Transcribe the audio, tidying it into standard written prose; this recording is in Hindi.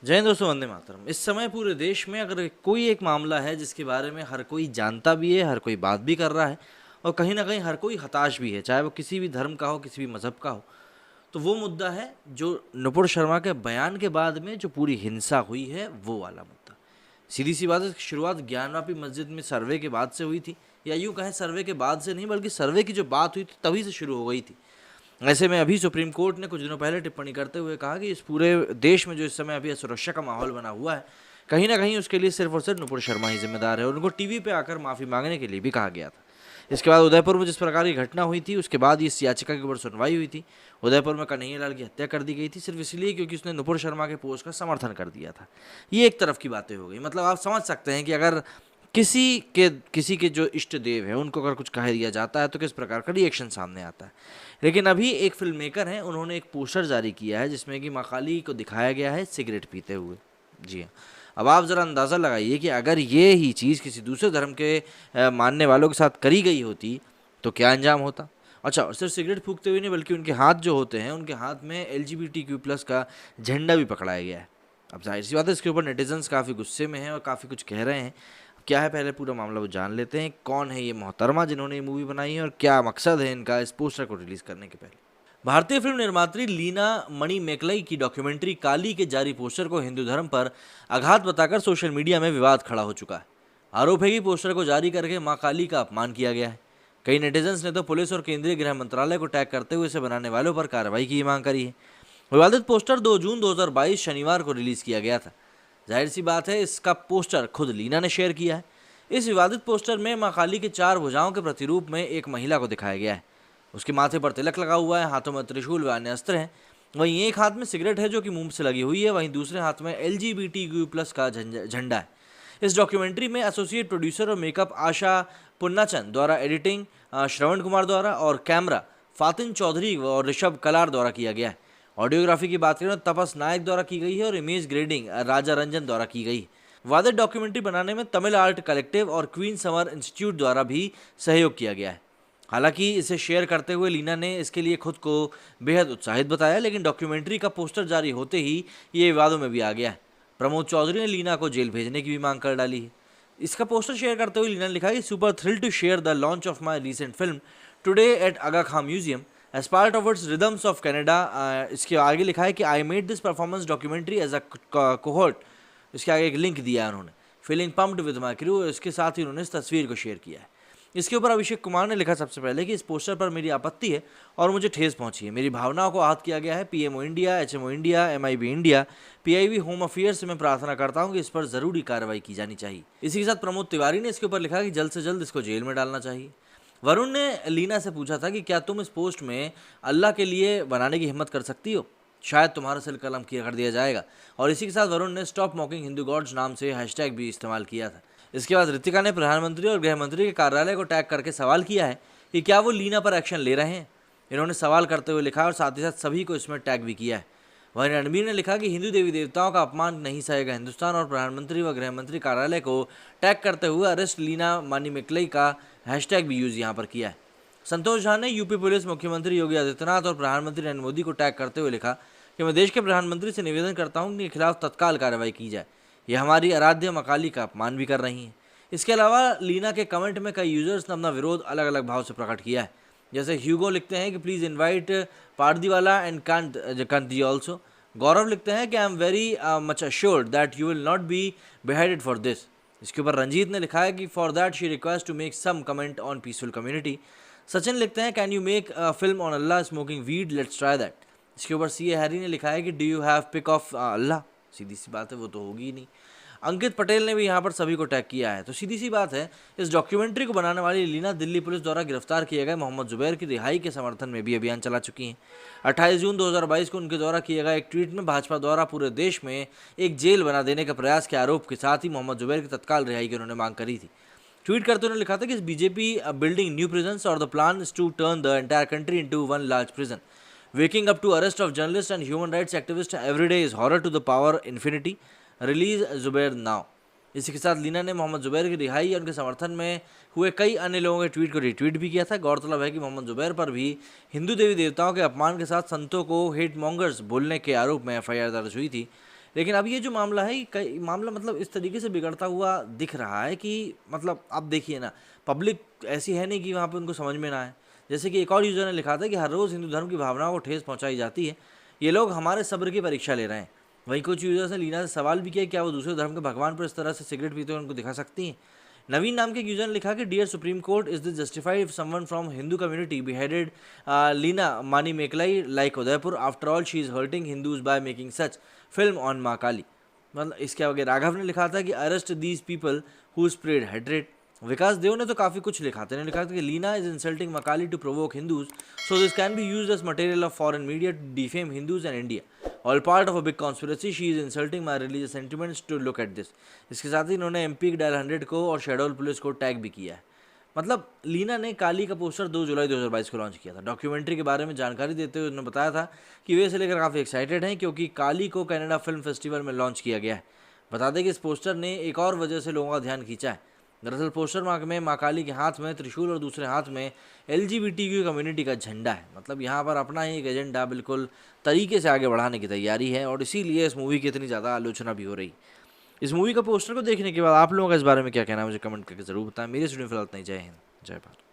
जय हिंद दोस्तों, वंदे मातरम। इस समय पूरे देश में अगर कोई एक मामला है जिसके बारे में हर कोई जानता भी है, हर कोई बात भी कर रहा है और कहीं ना कहीं हर कोई हताश भी है, चाहे वो किसी भी धर्म का हो, किसी भी मजहब का हो, तो वो मुद्दा है जो नुपुर शर्मा के बयान के बाद में जो पूरी हिंसा हुई है, वो वाला मुद्दा। सीधी सी बात है, शुरुआत ज्ञानवापी मस्जिद में सर्वे के बाद से हुई थी, या यूं कहें सर्वे के बाद से नहीं बल्कि सर्वे की जो बात हुई थी तभी से शुरू हो गई थी। ऐसे में अभी सुप्रीम कोर्ट ने कुछ दिनों पहले टिप्पणी करते हुए कहा कि इस पूरे देश में जो इस समय अभी असुरक्षा का माहौल बना हुआ है, कहीं ना कहीं उसके लिए सिर्फ और सिर्फ नुपुर शर्मा ही जिम्मेदार है, और उनको टीवी पे आकर माफ़ी मांगने के लिए भी कहा गया था। इसके बाद उदयपुर में जिस प्रकार की घटना हुई थी, उसके बाद इस याचिका के ऊपर सुनवाई हुई थी। उदयपुर में कन्हैयालाल की हत्या कर दी गई थी सिर्फ इसलिए क्योंकि उसने नुपुर शर्मा के पोस्ट का समर्थन कर दिया था। ये एक तरफ की बातें हो गई। मतलब आप समझ सकते हैं कि अगर किसी के जो इष्ट देव हैं उनको अगर कुछ कह दिया जाता है तो किस प्रकार का रिएक्शन सामने आता है। लेकिन अभी एक फिल्म मेकर हैं, उन्होंने एक पोस्टर जारी किया है जिसमें कि माँ काली को दिखाया गया है सिगरेट पीते हुए। जी हाँ, अब आप ज़रा अंदाज़ा लगाइए कि अगर ये ही चीज़ किसी दूसरे धर्म के मानने वालों के साथ करी गई होती तो क्या अंजाम होता। अच्छा, और सिर्फ सिगरेट फूकते हुए नहीं बल्कि उनके हाथ जो होते हैं, उनके हाथ में LGBTQ+ का झंडा भी पकड़ाया गया है। अब जाहिर सी बात है, इसके ऊपर नेटिजन्स काफ़ी गुस्से में हैं और काफ़ी कुछ कह रहे हैं। क्या है, पहले पूरा मामला वो जान लेते हैं। कौन है ये मोहतरमा जिन्होंने ये मूवी बनाई है और क्या मकसद है इनका इस पोस्टर को रिलीज़ करने के पहले। भारतीय फिल्म निर्मात्री लीना मणि मेकलई की डॉक्यूमेंट्री काली के जारी पोस्टर को हिंदू धर्म पर आघात बताकर सोशल मीडिया में विवाद खड़ा हो चुका है। आरोप है कि पोस्टर को जारी करके मां काली का अपमान किया गया है। कई नेटिजन्स ने तो पुलिस और केंद्रीय गृह मंत्रालय को टैग करते हुए इसे बनाने वालों पर कार्रवाई की मांग करी है। विवादित पोस्टर 2 जून 2022 शनिवार को रिलीज किया गया था। जाहिर सी बात है, इसका पोस्टर खुद लीना ने शेयर किया है। इस विवादित पोस्टर में मां काली के 4 भुजाओं के प्रतिरूप में एक महिला को दिखाया गया है। उसके माथे पर तिलक लगा हुआ है, हाथों में त्रिशूल व अन्य अस्त्र हैं। वहीं एक हाथ में सिगरेट है जो कि मुंह से लगी हुई है, वहीं दूसरे हाथ में LGBTQ+ का झंडा है। इस डॉक्यूमेंट्री में एसोसिएट प्रोड्यूसर और मेकअप आशा पुन्नाचन द्वारा, एडिटिंग श्रवण कुमार द्वारा और कैमरा फातिन चौधरी और ऋषभ कलार द्वारा किया गया है। ऑडियोग्राफी की बात करें तो तपस नायक द्वारा की गई है और इमेज ग्रेडिंग राजा रंजन द्वारा की गई। वादक डॉक्यूमेंट्री बनाने में तमिल आर्ट कलेक्टिव और क्वीन समर इंस्टीट्यूट द्वारा भी सहयोग किया गया है। हालांकि इसे शेयर करते हुए लीना ने इसके लिए खुद को बेहद उत्साहित बताया, लेकिन डॉक्यूमेंट्री का पोस्टर जारी होते ही ये विवादों में भी आ गया है। प्रमोद चौधरी ने लीना को जेल भेजने की भी मांग कर डाली है। इसका पोस्टर शेयर करते हुए लीना ने लिखा कि super thrill to share the launch of my recent film today at Aga Khan museum as part of its rhythms of Canada. इसके आगे लिखा है कि I made this performance documentary as a cohort. इसके आगे एक लिंक दिया है उन्होंने, feeling pumped with my crew. इसके साथ ही उन्होंने इस तस्वीर को शेयर किया है। इसके ऊपर अभिषेक कुमार ने लिखा सबसे पहले कि इस पोस्टर पर मेरी आपत्ति है और मुझे ठेस पहुंची है। मेरी भावनाओं को आहत किया गया है। PMO India, HMO India, MIB India, PIB home affairs से मैं प्रार्थना करता हूं कि इस पर ज़रूरी कार्रवाई की जानी चाहिए। इसी के साथ प्रमोद तिवारी ने इसके ऊपर लिखा कि जल्द से जल्द इसको जेल में डालना चाहिए। वरुण ने लीना से पूछा था कि क्या तुम इस पोस्ट में अल्लाह के लिए बनाने की हिम्मत कर सकती हो, शायद तुम्हारा सिर कलम किया कर दिया जाएगा। और इसी के साथ वरुण ने स्टॉप मॉकिंग हिंदू गॉड्स नाम से हैशटैग भी इस्तेमाल किया था। इसके बाद ऋतिका ने प्रधानमंत्री और गृह मंत्री के कार्यालय को टैग करके सवाल किया है कि क्या वो लीना पर एक्शन ले रहे हैं। इन्होंने सवाल करते हुए लिखा और साथ ही साथ सभी को इसमें टैग भी किया है। वहीं रणबीर ने लिखा कि हिंदू देवी देवताओं का अपमान नहीं सहेगा हिंदुस्तान, और प्रधानमंत्री व गृह मंत्री कार्यालय को टैग करते हुए अरेस्ट लीना मणि मेकलई का हैशटैग भी यूज़ यहाँ पर किया है। संतोष झा ने यूपी पुलिस, मुख्यमंत्री योगी आदित्यनाथ और प्रधानमंत्री नरेंद्र मोदी को टैग करते हुए लिखा कि मैं देश के प्रधानमंत्री से निवेदन करता हूं कि खिलाफ तत्काल कार्रवाई की जाए। यह हमारी आराध्य मां काली का अपमान भी कर रही हैं। इसके अलावा लीना के कमेंट में कई यूजर्स ने अपना विरोध अलग अलग भाव से प्रकट किया है। जैसे ह्यूगो लिखते हैं कि please invite Pardiwala and Kanti also. Gaurav लिखते हैं कि I am very much assured that you will not be beheaded for this. इसके ऊपर रंजीत ने लिखा है कि for that she request to make some comment on peaceful community. Sachin लिखते हैं can you make a film on Allah smoking weed, let's try that. इसके ऊपर CA हैरी ने लिखा है कि do you have pick of अल्लाह। सीधी सी बात है, वो तो होगी ही नहीं। अंकित पटेल ने भी यहाँ पर सभी को टैग किया है। तो सीधी सी बात है, इस डॉक्यूमेंट्री को बनाने वाली लीना दिल्ली पुलिस द्वारा गिरफ्तार किए गए मोहम्मद जुबैर की रिहाई के समर्थन में भी अभियान चला चुकी हैं। 28 जून 2022 को उनके द्वारा किए गए एक ट्वीट में भाजपा द्वारा पूरे देश में एक जेल बना देने के प्रयास के आरोप के साथ ही मोहम्मद जुबैर की तत्काल रिहाई की उन्होंने मांग करी थी। ट्वीट करते उन्होंने लिखा था कि बीजेपी बिल्डिंग न्यू प्रिजन्स और the plan is to turn the entire country into one large prison. Waking up to arrest of journalists and human rights activists every day is horror to the power infinity. Release Zubair now. इसी के साथ लीना ने मोहम्मद जुबैर की रिहाई और उनके समर्थन में हुए कई अन्य लोगों के ट्वीट को रिट्वीट भी किया था। गौरतलब है कि मोहम्मद जुबैर पर भी हिंदू देवी देवताओं के अपमान के साथ संतों को हेट मॉन्गर्स बोलने के आरोप में FIR दर्ज हुई थी। लेकिन अब ये जो मामला है, ये कई मामला मतलब इस तरीके से बिगड़ता हुआ दिख रहा है कि मतलब आप देखिए ना, पब्लिक ऐसी है नहीं कि वहाँ पे उनको समझ में ना आए। जैसे कि एक और यूज़र ने लिखा था कि हर रोज़ हिंदू धर्म की भावनाओं को ठेस पहुँचाई जाती है, ये लोग हमारे सब्र की परीक्षा ले रहे हैं। वहीं कुछ यूज़र्स ने लीना से सवाल भी किया, क्या वो दूसरे धर्म के भगवान पर इस तरह से सिगरेट पीते हुए उनको दिखा सकती हैं। नवीन नाम के एक यूजर ने लिखा कि dear Supreme Court, is this justified if someone from Hindu community beheaded Leena Manimekalai like Udaipur, after all she is hurting Hindus by making such film on Maa Kali. मतलब इसके आगे राघव ने लिखा था कि arrest these people who spread hatred. Vikas Dev ने तो काफ़ी कुछ लिखा था, लिखा था कि Leena is insulting Maa Kali to provoke Hindus, so this can be used as material of foreign media to defame Hindus and India, all part of a big conspiracy, she is insulting my religious sentiments to look at this. इसके साथ ही इन्होंने एमपी डायल 100 को और शेडोल पुलिस को टैग भी किया है। मतलब लीना ने काली का पोस्टर 2 जुलाई 2022 को लॉन्च किया था। डॉक्यूमेंट्री के बारे में जानकारी देते हुए उन्होंने बताया था कि वे इसे लेकर काफ़ी एक्साइटेड हैं क्योंकि काली को कनाडा फिल्म फेस्टिवल में लॉन्च किया गया है। बता दें कि इस पोस्टर ने एक और वजह से लोगों का ध्यान खींचा है। दरअसल पोस्टर में माँ काली के हाथ में त्रिशूल और दूसरे हाथ में LGBTQ कम्युनिटी का झंडा है। मतलब यहाँ पर अपना ही एक एजेंडा बिल्कुल तरीके से आगे बढ़ाने की तैयारी है और इसीलिए इस मूवी की इतनी ज़्यादा आलोचना भी हो रही। इस मूवी का पोस्टर को देखने के बाद आप लोगों का इस बारे में क्या कहना है, मुझे कमेंट करके ज़रूर बताएं। मेरी स्टूडियो फिलहाल इतना ही। जय हिंद, जय भारत।